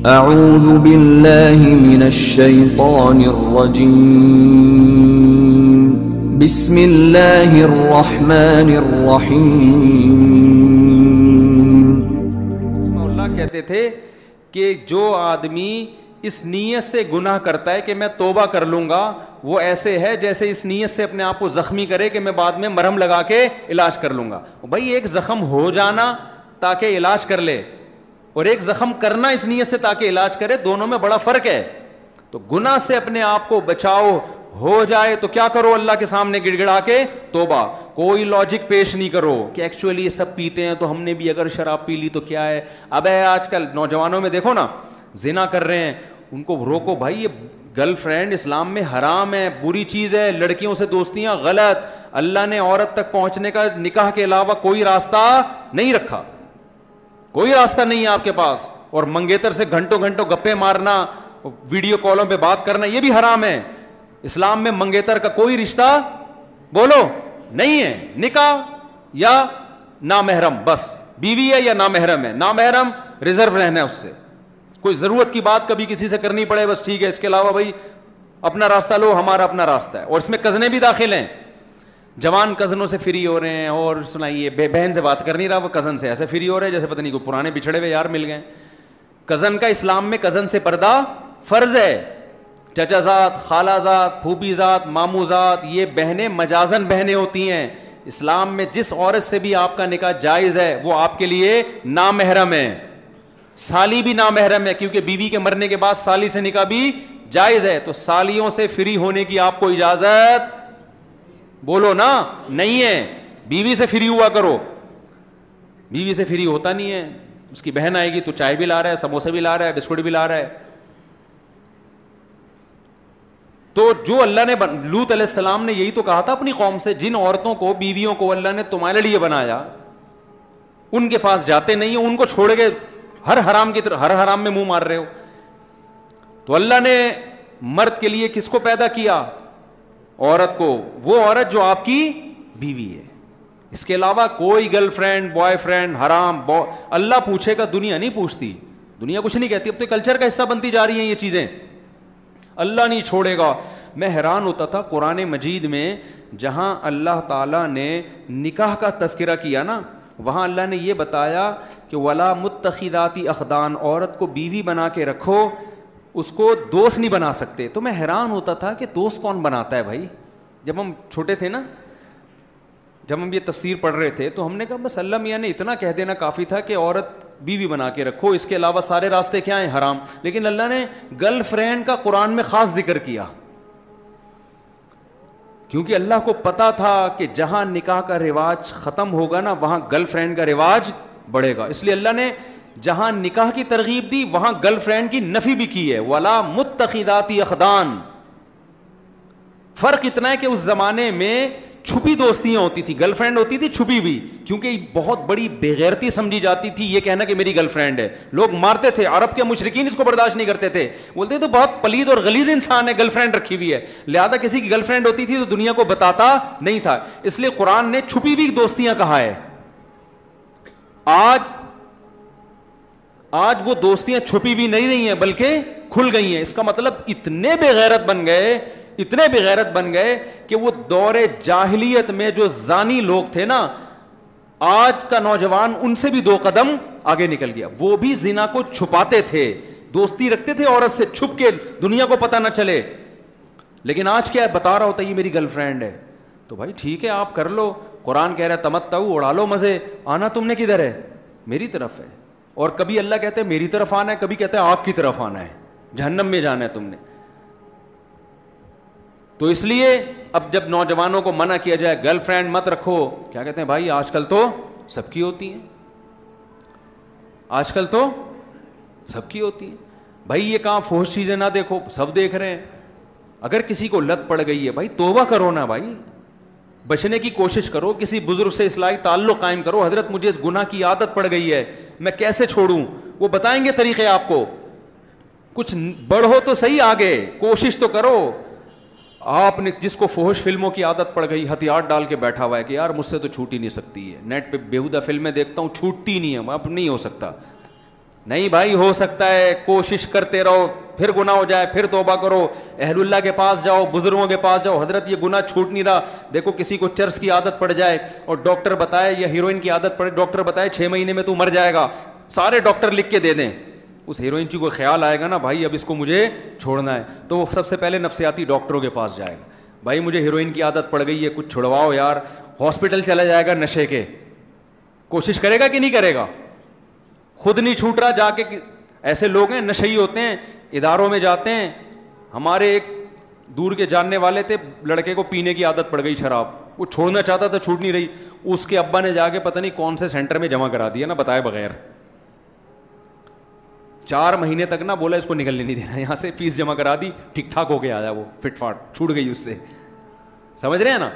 اعوذ باللہ من الشیطان الرجیم بسم اللہ الرحمن الرحیم۔ اللہ کہتے تھے کہ جو آدمی اس نیت سے گناہ کرتا ہے کہ میں توبہ کر لوں گا، وہ ایسے ہے جیسے اس نیت سے اپنے آپ کو زخمی کرے کہ میں بعد میں مرہم لگا کے علاج کر لوں گا۔ بھائی ایک زخم ہو جانا تاکہ علاج کر لے، اور ایک زخم کرنا اس نیت سے تاکہ علاج کرے، دونوں میں بڑا فرق ہے۔ تو گناہ سے اپنے آپ کو بچاؤ، ہو جائے تو کیا کرو؟ اللہ کے سامنے گڑ گڑا کے توبہ۔ کوئی لاجک پیش نہیں کرو کہ ایکچولی یہ سب پیتے ہیں تو ہم نے بھی اگر شراب پی لی تو کیا ہے۔ اب آج کل نوجوانوں میں دیکھو نا، زنا کر رہے ہیں، ان کو روکو بھائی، یہ گرل فرینڈ اسلام میں حرام ہے، بری چیز ہے، لڑکیوں سے دوستیاں غلط۔ اللہ نے عورت تک پہنچنے کا نکاح کے علاوہ کوئی راستہ نہیں رکھا، کوئی راستہ نہیں ہے آپ کے پاس۔ اور منگیتر سے گھنٹوں گھنٹوں گپے مارنا، ویڈیو کالوں پہ بات کرنا، یہ بھی حرام ہے۔ اسلام میں منگیتر کا کوئی رشتہ بولو نہیں ہے، نکاح یا نامحرم، بس بیوی ہے یا نامحرم ہے، نامحرم ریزرو رہنا ہے اس سے، کوئی ضرورت کی بات کبھی کسی سے کرنی پڑے بس ٹھیک ہے، اس کے علاوہ بھائی اپنا راستہ لو، ہمارا اپنا راستہ ہے۔ اور اس میں کزنیں بھی داخل ہیں، جوان کزنوں سے فری ہو رہے ہیں، اور سنائیے بہن سے بات کر نہیں رہا، وہ کزن سے ایسے فری ہو رہے ہیں جیسے پتہ نہیں کوئی پرانے بچھڑے ہوئے یار مل گئے۔ کزن کا اسلام میں کزن سے پردہ فرض ہے۔ چچا ذات، خالہ ذات، پھوپھی ذات، ماموں ذات، یہ بہنیں مجازن بہنیں ہوتی ہیں۔ اسلام میں جس عورت سے بھی آپ کا نکاح جائز ہے وہ آپ کے لیے نامحرم ہے۔ سالی بھی نامحرم ہے، کیونکہ بیوی کے مرنے کے بعد سالی سے نکاح بھی جائز ہے۔ تو سالیوں سے فری ہونے کی آپ کو اجازت بولو نا نہیں ہے۔ بیوی سے فری ہوا کرو، بیوی سے فری ہوتا نہیں ہے۔ اس کی بہن آئے گی تو چائے بھی لا رہا ہے، سموسے بھی لا رہا ہے، بسکٹ بھی لا رہا ہے۔ تو جو اللہ نے لوط علیہ السلام نے یہی تو کہا تھا اپنی قوم سے، جن عورتوں کو، بیویوں کو اللہ نے تمہارے لیے بنایا، ان کے پاس جاتے نہیں ہو، ان کو چھوڑ کے ہر حرام کی طرف، ہر حرام میں منہ مار رہے ہو۔ تو اللہ نے مرد کے لیے کس کو پیدا کیا؟ عورت کو، وہ عورت جو آپ کی بیوی ہے۔ اس کے علاوہ کوئی گرل فرینڈ، بوائے فرینڈ حرام۔ اللہ پوچھے گا، دنیا نہیں پوچھتی، دنیا کچھ نہیں کہتی، اب تو کلچر کا حصہ بنتی جا رہی ہیں یہ چیزیں۔ اللہ نہیں چھوڑے گا۔ میں حیران ہوتا تھا قرآن مجید میں جہاں اللہ تعالیٰ نے نکاح کا تذکرہ کیا نا، وہاں اللہ نے یہ بتایا کہ ولا متخذات اخدان، عورت کو بیوی بنا کے رکھو، اس کو دوست نہیں بنا سکتے۔ تو میں حیران ہوتا تھا کہ دوست کون بناتا ہے بھائی؟ جب ہم چھوٹے تھے نا، جب ہم یہ تفسیر پڑھ رہے تھے تو ہم نے کہا بس اللہ میاں نے اتنا کہہ دینا کافی تھا کہ عورت بیوی بنا کے رکھو، اس کے علاوہ سارے راستے کیا ہیں؟ حرام۔ لیکن اللہ نے گرل فرینڈ کا قرآن میں خاص ذکر کیا، کیونکہ اللہ کو پتا تھا کہ جہاں نکاح کا رواج ختم ہوگا نا، وہاں گرل فرینڈ کا رواج بڑھے گا۔ اس لیے اللہ نے جہاں نکاح کی ترغیب دی وہاں گرل فرینڈ کی نفی بھی کی ہے، ولا متخذات اخدان۔ فرق اتنا ہے کہ اس زمانے میں چھپی دوستیاں ہوتی تھی، گرل فرینڈ ہوتی تھی چھپی ہوئی، کیونکہ بہت بڑی بےغیرتی سمجھی جاتی تھی یہ کہنا کہ میری گرل فرینڈ ہے۔ لوگ مارتے تھے، عرب کے مشرکین اس کو برداشت نہیں کرتے تھے، بولتے تو بہت پلید اور غلیظ انسان ہے، گرل فرینڈ رکھی ہوئی ہے۔ لہذا کسی کی گرل فرینڈ ہوتی تھی تو دنیا کو بتاتا نہیں تھا، اس لیے قرآن نے چھپی ہوئی دوستیاں کہا ہے۔ آج وہ دوستیاں چھپی ہوئی نہیں رہی ہیں بلکہ کھل گئی ہیں۔ اس کا مطلب اتنے بے غیرت بن گئے، اتنے بے غیرت بن گئے کہ وہ دور جاہلیت میں جو زانی لوگ تھے نا، آج کا نوجوان ان سے بھی 2 قدم آگے نکل گیا۔ وہ بھی زنا کو چھپاتے تھے، دوستی رکھتے تھے عورت سے چھپ کے، دنیا کو پتہ نہ چلے۔ لیکن آج کیا ہے؟ بتا رہا ہوتا ہے یہ میری گرل فرینڈ ہے، تو بھائی ٹھیک ہے آپ کر لو، قرآن کہہ رہا ہے تمتعوا، اڑا لو مزے، آنا تم نے کدھر ہے؟ میری طرف ہے۔ اور کبھی اللہ کہتے ہیں میری طرف آنا ہے، کبھی کہتے ہیں آپ کی طرف آنا ہے، جہنم میں جانا ہے تم نے۔ تو اس لیے اب جب نوجوانوں کو منع کیا جائے گرل فرینڈ مت رکھو، کیا کہتے ہیں بھائی آج کل تو سب کی ہوتی ہیں، آج کل تو سب کی ہوتی ہیں بھائی، یہ کہاں فحش چیزیں نہ دیکھو، سب دیکھ رہے ہیں۔ اگر کسی کو لت پڑ گئی ہے بھائی توبہ کرو نا بھائی، بچنے کی کوشش کرو، کسی بزرگ سے اصلاحی تعلق قائم کرو، حضرت مجھے اس گناہ کی عادت پڑ گئی ہے، میں کیسے چھوڑوں؟ وہ بتائیں گے طریقے آپ کو، کچھ بڑھو تو صحیح آگے، کوشش تو کرو۔ آپ نے جس کو فحش فلموں کی عادت پڑ گئی، ہتھیار ڈال کے بیٹھا ہوا ہے کہ یار مجھ سے تو چھوٹ ہی نہیں سکتی ہے، نیٹ پہ بیہودہ فلمیں دیکھتا ہوں چھوٹتی نہیں ہے، اب نہیں ہو سکتا، نہیں بھائی ہو سکتا ہے کوشش کرتے رہو, پھر گناہ ہو جائے, پھر توبہ کرو, اہل اللہ کے پاس جاؤ, بزرگوں کے پاس جاؤ, حضرت یہ گناہ چھوٹ نہیں رہا. دیکھو کسی کو چرس کی عادت پڑ جائے اور ڈاکٹر بتائے, یا ہیروئن کی عادت پڑے, ڈاکٹر بتائے 6 مہینے میں تو مر جائے گا, سارے ڈاکٹر لکھ کے دے دیں, اس ہیروئن جی کو خیال آئے گا نا بھائی اب اس کو مجھے چھوڑنا ہے, تو وہ سب سے پہلے نفسیاتی ڈاکٹروں کے پاس جائے گا, بھائی مجھے ہیروئن کی عادت پڑ گئی ہے کچھ چھڑواؤ یار. ہاسپٹل چلا جائے گا نشے کے, کوشش کرے گا کہ نہیں کرے گا؟ خود نہیں چھوٹ رہا, جا کے ایسے لوگ ہیں نشئی ہوتے ہیں, اداروں میں جاتے ہیں. ہمارے ایک دور کے جاننے والے تھے, لڑکے کو پینے کی عادت پڑ گئی شراب, وہ چھوڑنا چاہتا تھا چھوٹ نہیں رہی, اس کے ابا نے جا کے پتہ نہیں کون سے سینٹر میں جمع کرا دیا نا بتائے بغیر. 4 مہینے تک نا بولا اس کو نکلنے نہیں دینا یہاں سے, فیس جمع کرا دی, ٹھیک ٹھاک ہو کے آیا, وہ فٹ فاٹ چھوٹ گئی اس سے. سمجھ رہے ہیں نا؟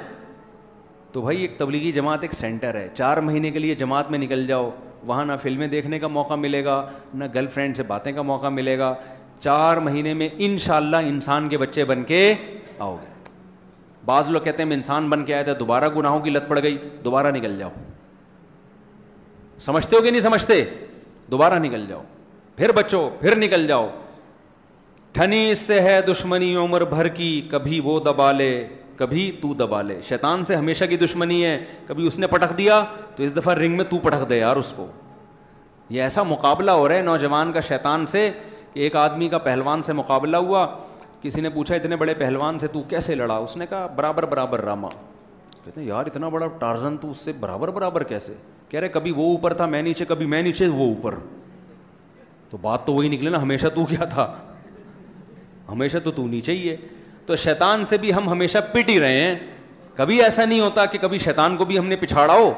تو بھائی ایک تبلیغی جماعت ایک سینٹر ہے, 4 مہینے کے لیے جماعت میں نکل جاؤ, وہاں نہ فلمیں دیکھنے کا موقع ملے گا, نہ گرل فرینڈ سے باتیں کا موقع ملے گا. 4 مہینے میں انشاءاللہ انسان کے بچے بن کے آؤ گے. بعض لوگ کہتے ہیں میں انسان بن کے آیا تھا, دوبارہ گناہوں کی لت پڑ گئی, دوبارہ نکل جاؤ. سمجھتے ہو کہ نہیں سمجھتے؟ دوبارہ نکل جاؤ, پھر بچو, پھر نکل جاؤ. ٹھنی اس سے ہے دشمنی عمر بھر کی, کبھی وہ دبا لے کبھی تو دبا لے. شیطان سے ہمیشہ کی دشمنی ہے, کبھی اس نے پٹخ دیا تو اس دفعہ رنگ میں تو پٹخ دے یار اس کو. یہ ایسا مقابلہ ہو رہا ہے نوجوان کا شیطان سے. ایک آدمی کا پہلوان سے مقابلہ ہوا, کسی نے پوچھا اتنے بڑے پہلوان سے تو کیسے لڑا؟ اس نے کہا برابر برابر راما. کہتے ہیں یار اتنا بڑا ٹارزن تو اس سے برابر برابر کیسے؟ کہہ رہے کبھی وہ اوپر تھا میں نیچے, کبھی میں نیچے وہ اوپر. تو بات تو وہی نکلے نا, ہمیشہ تو کیا تھا؟ ہمیشہ تو نیچے ہی ہے. تو شیطان سے بھی ہم ہمیشہ پٹ ہی رہے ہیں, کبھی ایسا نہیں ہوتا کہ کبھی شیطان کو بھی ہم نے پچھاڑا ہو.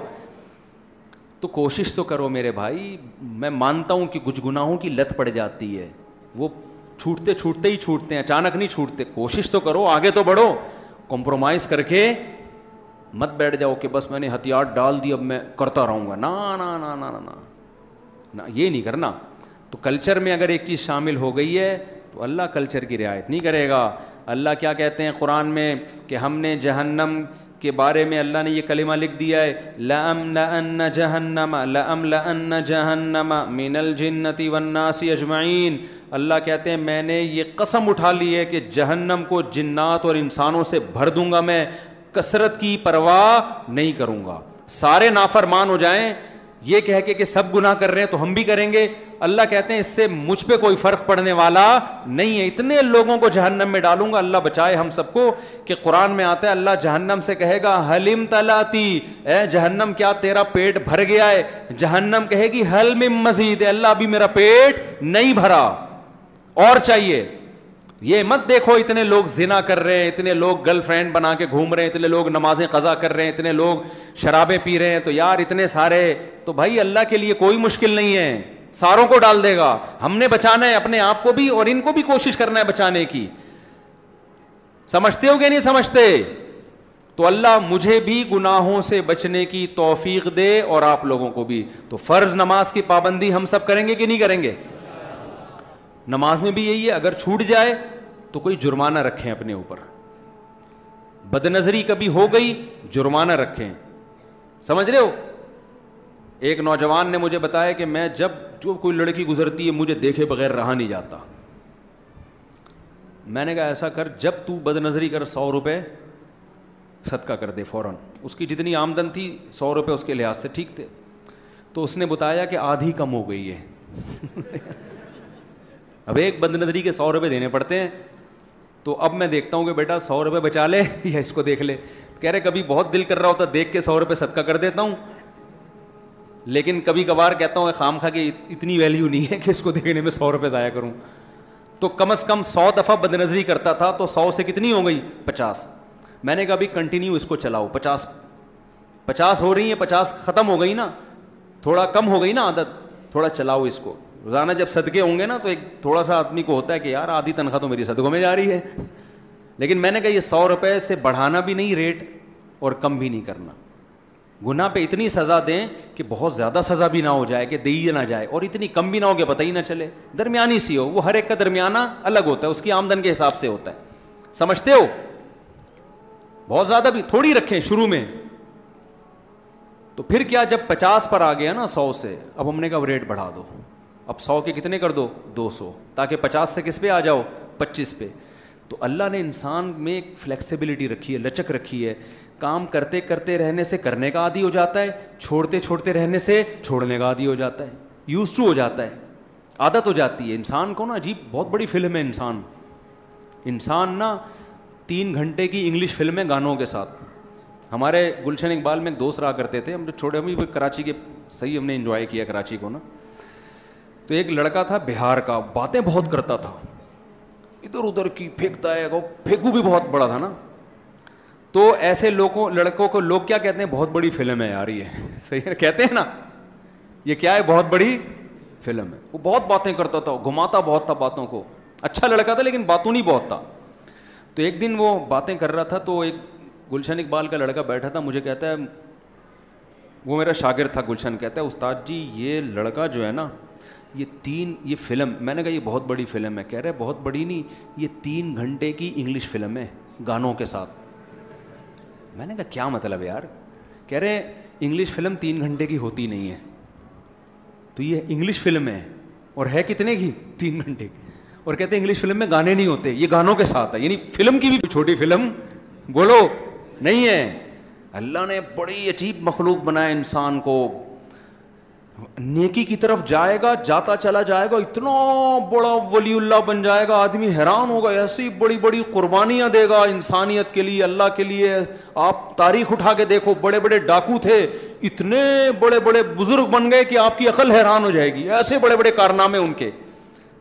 تو کوشش تو کرو میرے بھائی. میں مانتا ہوں کہ کچھ گناہوں کی لت پڑ جاتی ہے, وہ چھوٹتے چھوٹتے ہی چھوٹتے ہیں, اچانک نہیں چھوٹتے. کوشش تو کرو, آگے تو بڑھو, کمپرومائز کر کے مت بیٹھ جاؤ کہ بس میں نے ہتھیار ڈال دی اب میں کرتا رہوں گا. نا نا نا نا نا نا, یہ نہیں کرنا. تو کلچر میں اگر ایک چیز شامل ہو گئی ہے تو اللہ کلچر کی رعایت نہیں کرے گا. اللہ کیا کہتے ہیں قرآن میں کہ ہم نے جہنم کے بارے میں اللہ نے یہ کلمہ لکھ دیا ہے, لَأَمْلَأَنَّ جَهَنَّمَ مِنَ الْجِنَّةِ وَالنَّاسِ أَجْمَعِينَ. اللہ کہتے ہیں میں نے یہ قسم اٹھا لی ہے کہ جہنم کو جنات اور انسانوں سے بھر دوں گا, میں کثرت کی پرواہ نہیں کروں گا. سارے نافرمان ہو جائیں یہ کہہ کے کہ سب گناہ کر رہے ہیں تو ہم بھی کریں گے. اللہ کہتے ہیں اس سے مجھ پہ کوئی فرق پڑنے والا نہیں ہے, اتنے لوگوں کو جہنم میں ڈالوں گا. اللہ بچائے ہم سب کو. کہ قرآن میں آتا ہے اللہ جہنم سے کہے گا حلم تلاتی, اے جہنم کیا تیرا پیٹ بھر گیا ہے؟ جہنم کہے گی حل من مزید, اللہ ابھی میرا پیٹ نہیں بھرا, اور چاہیے. یہ مت دیکھو اتنے لوگ زنا کر رہے ہیں, اتنے لوگ گرل فرینڈ بنا کے گھوم رہے ہیں, اتنے لوگ نمازیں قضا کر رہے ہیں, اتنے لوگ شرابیں پی رہے ہیں, تو یار اتنے سارے, تو بھائی اللہ کے لیے کوئی مشکل نہیں ہے, ساروں کو ڈال دے گا. ہم نے بچانا ہے اپنے آپ کو بھی اور ان کو بھی کوشش کرنا ہے بچانے کی. سمجھتے ہو کہ نہیں سمجھتے؟ تو اللہ مجھے بھی گناہوں سے بچنے کی توفیق دے اور آپ لوگوں کو بھی. تو فرض نماز کی پابندی ہم سب کریں گے کہ نہیں کریں گے؟ نماز میں بھی یہی ہے, اگر چھوٹ جائے تو کوئی جرمانہ رکھیں اپنے اوپر. بد نظری کبھی ہو گئی جرمانہ رکھیں. سمجھ رہے ہو؟ ایک نوجوان نے مجھے بتایا کہ میں جب جو کوئی لڑکی گزرتی ہے مجھے دیکھے بغیر رہا نہیں جاتا. میں نے کہا ایسا کر, جب تو بد نظری کر 100 روپے صدقہ کر دے فوراً. اس کی جتنی آمدن تھی 100 روپے اس کے لحاظ سے ٹھیک تھے. تو اس نے بتایا کہ آدھی کم ہو گئی ہے. اب ایک بد نظری کے 100 روپے دینے پڑتے ہیں. تو اب میں دیکھتا ہوں کہ بیٹا 100 روپے بچا لے یا اس کو دیکھ لے. کہہ رہے کبھی بہت دل کر رہا ہوتا دیکھ کے 100 روپے صدقہ کر دیتا ہوں, لیکن کبھی کبھار کہتا ہوں خام خواہ کہ اتنی ویلیو نہیں ہے کہ اس کو دیکھنے میں 100 روپے ضائع کروں. تو کم از کم 100 دفعہ بد نظری کرتا تھا تو 100 سے کتنی ہو گئی؟ 50. میں نے کہا ابھی کنٹینیو اس کو چلاؤ. 50 ہو رہی ہیں, 50 ختم ہو گئی نا, تھوڑا کم ہو گئی نا عادت, تھوڑا چلاؤ اس کو. روزانہ جب صدقے ہوں گے نا تو ایک تھوڑا سا آدمی کو ہوتا ہے کہ یار آدھی تنخواہ تو میری صدقوں میں جا رہی ہے. لیکن میں نے کہا یہ 100 روپے سے بڑھانا بھی نہیں ریٹ اور کم بھی نہیں کرنا. گناہ پہ اتنی سزا دیں کہ بہت زیادہ سزا بھی نہ ہو جائے کہ دی نہ جائے, اور اتنی کم بھی نہ ہو کہ پتہ ہی نہ چلے, درمیانی سی ہو. وہ ہر ایک کا درمیانہ الگ ہوتا ہے, اس کی آمدن کے حساب سے ہوتا ہے. سمجھتے ہو؟ بہت زیادہ بھی تھوڑی رکھیں شروع میں. تو پھر کیا جب 50 پر آ گیا نا 100 سے, اب ہم نے کہا ریٹ بڑھا دو. اب 100 کے کتنے کر دو 200, تاکہ 50 سے کس پہ آ جاؤ 25 پہ. تو اللہ نے انسان میں ایک فلیکسیبلٹی رکھی ہے, لچک رکھی ہے. کام کرتے کرتے رہنے سے کرنے کا عادی ہو جاتا ہے, چھوڑتے چھوڑتے رہنے سے چھوڑنے کا عادی ہو جاتا ہے, یوز ٹو ہو جاتا ہے, عادت ہو جاتی ہے. انسان کو نا عجیب بہت بڑی فلم ہے انسان نا 3 گھنٹے کی انگلش فلم ہے گانوں کے ساتھ. ہمارے گلشن اقبال میں ایک دوست رہا کرتے تھے, ہم جو چھوٹے ہم بھی کراچی کے, صحیح ہم نے انجوائے کیا کراچی کو نا. تو ایک لڑکا تھا بہار کا, باتیں بہت کرتا تھا, ادھر ادھر کی پھینکتا ہے, پھینکو بھی بہت بڑا تھا نا. تو ایسے لڑکوں کو لوگ کیا کہتے ہیں, بہت بڑی فلم ہے یار یہ, صحیح ہے کہتے ہیں نا, یہ کیا ہے بہت بڑی فلم ہے. وہ بہت باتیں کرتا تھا, گھماتا بہت تھا باتوں کو, اچھا لڑکا تھا لیکن باتوں نہیں بہت تھا. تو ایک دن وہ باتیں کر رہا تھا, تو ایک گلشن اقبال کا لڑکا بیٹھا تھا, مجھے کہتا ہے, وہ میرا شاگرد تھا گلشن, کہتا ہے استاد جی یہ لڑکا جو ہے نا یہ فلم, میں نے کہا یہ بہت بڑی فلم ہے. کہہ رہے بہت بڑی نہیں, یہ 3 گھنٹے کی انگلش فلم ہے گانوں کے ساتھ. میں نے کہا کیا مطلب یار؟ کہہ رہے انگلش فلم 3 گھنٹے کی ہوتی نہیں ہے, تو یہ انگلش فلم ہے اور ہے کتنے کی 3 گھنٹے کی. اور کہتے ہیں انگلش فلم میں گانے نہیں ہوتے, یہ گانوں کے ساتھ ہے. یعنی فلم کی بھی چھوٹی فلم بولو نہیں ہے. اللہ نے بڑی عجیب مخلوق بنایا انسان کو, نیکی کی طرف جائے گا, جاتا چلا جائے گا, اتنا بڑا ولی اللہ بن جائے گا, آدمی حیران ہوگا, ایسی بڑی بڑی قربانیاں دے گا انسانیت کے لیے, اللہ کے لیے. آپ تاریخ اٹھا کے دیکھو, بڑے بڑے ڈاکو تھے, اتنے بڑے بڑے بزرگ بن گئے کہ آپ کی عقل حیران ہو جائے گی, ایسے بڑے بڑے کارنامے ان کے.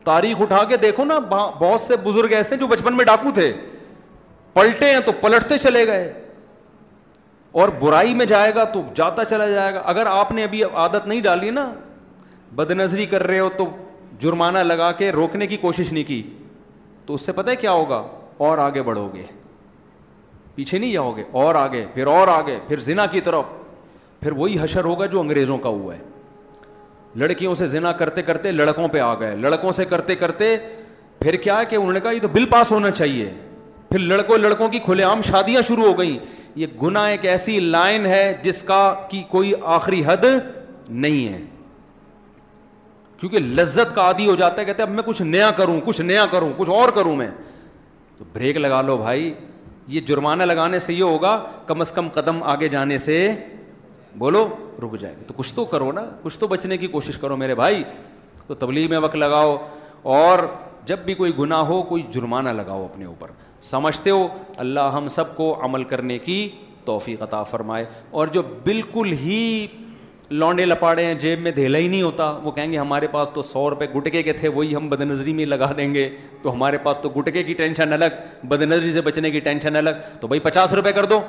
تاریخ اٹھا کے دیکھو نا, بہت سے بزرگ ایسے جو بچپن میں ڈاکو تھے, پلٹے ہیں تو پلٹتے چلے گئے. اور برائی میں جائے گا تو جاتا چلا جائے گا. اگر آپ نے ابھی عادت نہیں ڈالی نا, بد نظری کر رہے ہو تو جرمانہ لگا کے روکنے کی کوشش نہیں کی, تو اس سے پتہ ہے کیا ہوگا, اور آگے بڑھو گے, پیچھے نہیں جاؤ گے, اور آگے, اور آگے, پھر زنا کی طرف. پھر وہی حشر ہوگا جو انگریزوں کا ہوا ہے. لڑکیوں سے زنا کرتے کرتے لڑکوں پہ آ گئے, لڑکوں سے کرتے کرتے پھر کیا ہے کہ انہوں نے کہا یہ تو بل پاس ہونا چاہیے, پھر لڑکوں کی کھلے عام شادیاں شروع ہو گئیں. یہ گناہ ایک ایسی لائن ہے جس کا کی کوئی آخری حد نہیں ہے, کیونکہ لذت کا عادی ہو جاتا ہے, کہتے ہیں اب میں کچھ نیا کروں, کچھ اور کروں میں. تو بریک لگا لو بھائی, یہ جرمانہ لگانے سے یہ ہوگا, کم از کم قدم آگے جانے سے بولو رک جائے گا. تو کچھ تو کرو نا, کچھ تو بچنے کی کوشش کرو میرے بھائی. تو تبلیغ میں وقت لگاؤ, اور جب بھی کوئی گناہ ہو کوئی جرمانہ لگاؤ اپنے اوپر. سمجھتے ہو اللہ ہم سب کو عمل کرنے کی توفیق عطا فرمائے. اور جو بالکل ہی لونڈے لپاڑے ہیں, جیب میں دھیلا ہی نہیں ہوتا, وہ کہیں گے ہمارے پاس تو 100 روپے گٹکے کے تھے, وہی ہم بد نظری میں لگا دیں گے, تو ہمارے پاس تو گٹکے کی ٹینشن الگ, بد نظری سے بچنے کی ٹینشن الگ. تو بھائی 50 روپے کر دو,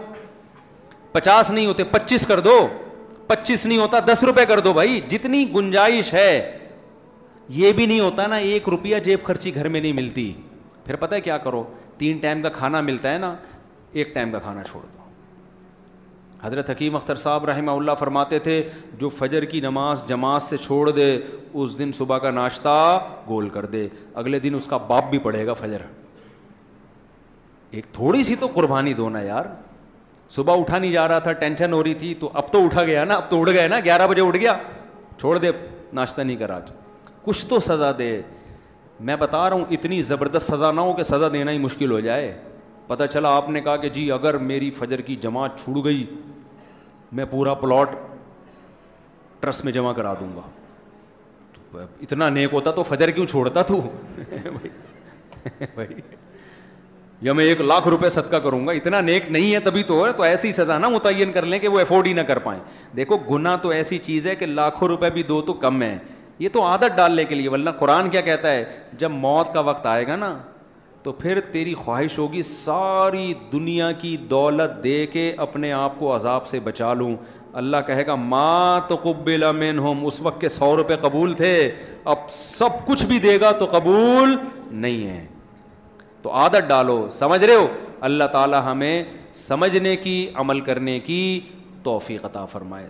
50 نہیں ہوتے 25 کر دو, 25 نہیں ہوتا 10 روپے کر دو بھائی, جتنی گنجائش ہے. یہ بھی نہیں ہوتا نا 1 روپیہ جیب خرچی گھر میں نہیں ملتی, پھر پتہ ہے کیا کرو, 3 ٹائم کا کھانا ملتا ہے نا, 1 ٹائم کا کھانا چھوڑ دو. حضرت حکیم اختر صاحب رحمہ اللہ فرماتے تھے, جو فجر کی نماز جماعت سے چھوڑ دے اس دن صبح کا ناشتہ گول کر دے, اگلے دن اس کا باپ بھی پڑھے گا فجر. ایک تھوڑی سی تو قربانی دو نا یار. صبح اٹھا نہیں جا رہا تھا, ٹینشن ہو رہی تھی, تو اب تو اٹھا گیا نا, اب تو اٹھ گئے نا, 11 بجے اٹھ گیا, چھوڑ دے ناشتہ نہیں کرا, کچھ تو سزا دے. میں بتا رہا ہوں اتنی زبردست سزا نہ ہو کہ سزا دینا ہی مشکل ہو جائے. پتہ چلا آپ نے کہا کہ جی اگر میری فجر کی جماعت چھوٹ گئی میں پورا پلاٹ ٹرسٹ میں جمع کرا دوں گا. اتنا نیک ہوتا تو فجر کیوں چھوڑتا تو بھائی, یا میں 1 لاکھ روپے صدقہ کروں گا, اتنا نیک نہیں ہے تبھی تو ہے. تو ایسی سزا نہ متعین کر لیں کہ وہ افورڈ ہی نہ کر پائیں. دیکھو گناہ تو ایسی چیز ہے کہ لاکھوں روپے بھی دو تو کم ہے, یہ تو عادت ڈالنے کے لیے. ورنہ قرآن کیا کہتا ہے, جب موت کا وقت آئے گا نا تو پھر تیری خواہش ہوگی ساری دنیا کی دولت دے کے اپنے آپ کو عذاب سے بچا لوں. اللہ کہے گا ما تقبل منہم, اس وقت کے 100 روپے قبول تھے, اب سب کچھ بھی دے گا تو قبول نہیں ہے. تو عادت ڈالو, سمجھ رہے ہو. اللہ تعالی ہمیں سمجھنے کی, عمل کرنے کی توفیق عطا فرمائے.